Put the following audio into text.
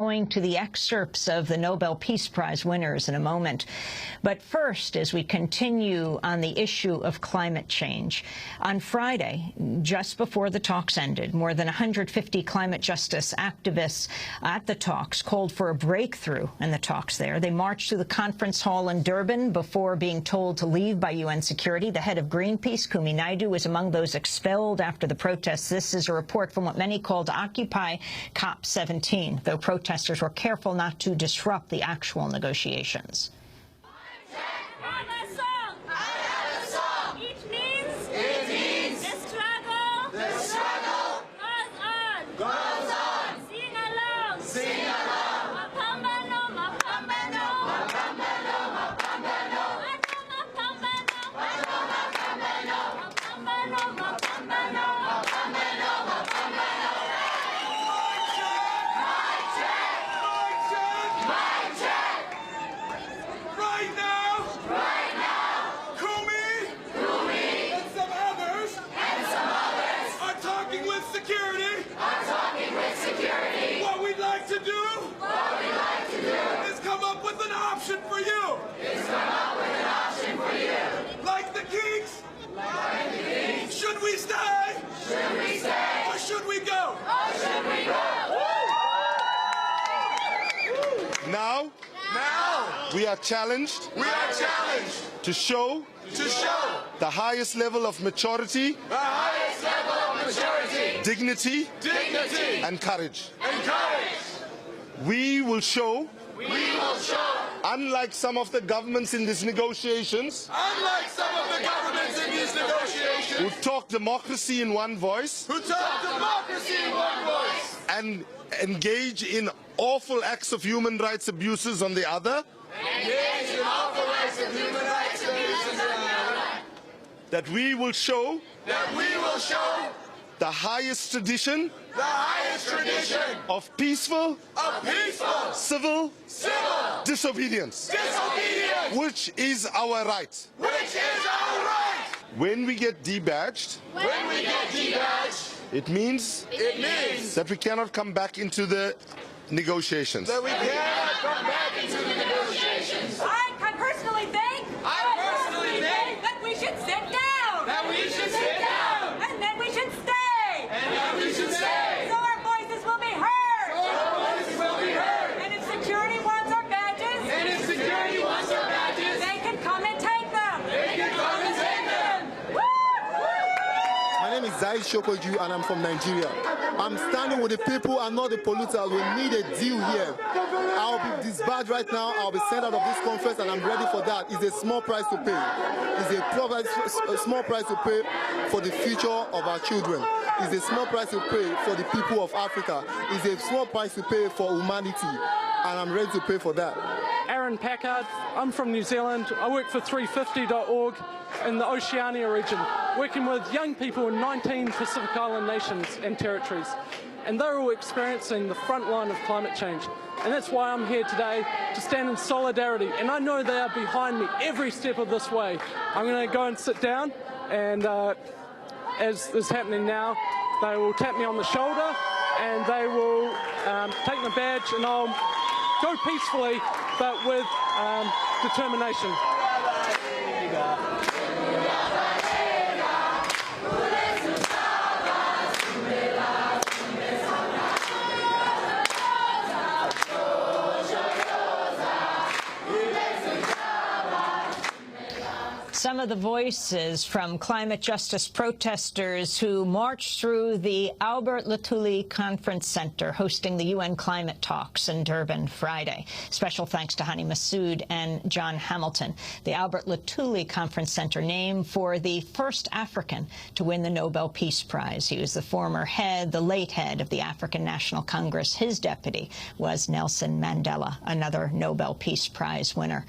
Going to the excerpts of the Nobel Peace Prize winners in a moment. But first, as we continue on the issue of climate change, on Friday, just before the talks ended, more than 150 climate justice activists at the talks called for a breakthrough in the talks there. They marched through the conference hall in Durban before being told to leave by UN security. The head of Greenpeace, Kumi Naidoo, was among those expelled after the protests. This is a report from what many called Occupy COP17, though protesters were careful not to disrupt the actual negotiations. For you. It's come up with an option for you. Like the Kings? Like the Kings. Should we stay? Should we stay? Or should we go? Or should we go? Now we are challenged. We are challenged to show the highest level of maturity, dignity, and courage. We will show. Unlike some of the governments in these negotiations, who talk democracy in one voice, and engage in awful acts of human rights abuses on the other, that we will show the highest tradition of peaceful, civil disobedience, which is our right. When we get debadged, it means that we cannot come back into the negotiations. I personally think that we should sit down. And then we should stay. So our voices will be heard. And if security wants our badges, they can come and take them. My name is Zai Shokoju and I'm from Nigeria. I'm standing with the people and not the polluters. We need a deal here. I'll be disbarred right now. I'll be sent out of this conference and I'm ready for that. It's a small price to pay. It's a small price to pay for the future of our children. It's a small price to pay for the people of Africa. It's a small price to pay for humanity. And I'm ready to pay for that. Aaron Packard, I'm from New Zealand. I work for 350.org in the Oceania region, working with young people in 19 Pacific Island nations and territories. And they're all experiencing the front line of climate change. And that's why I'm here today, to stand in solidarity. And I know they are behind me every step of this way. I'm going to go and sit down, and as is happening now, they will tap me on the shoulder and they will take my badge, and I'll go peacefully but with determination. Some of the voices from climate justice protesters who marched through the Albert Luthuli Conference Center hosting the UN climate talks in Durban Friday. Special thanks to Hani Massoud and John Hamilton. The Albert Luthuli Conference Center named for the first African to win the Nobel Peace Prize. He was the late head of the African National Congress. His deputy was Nelson Mandela, another Nobel Peace Prize winner.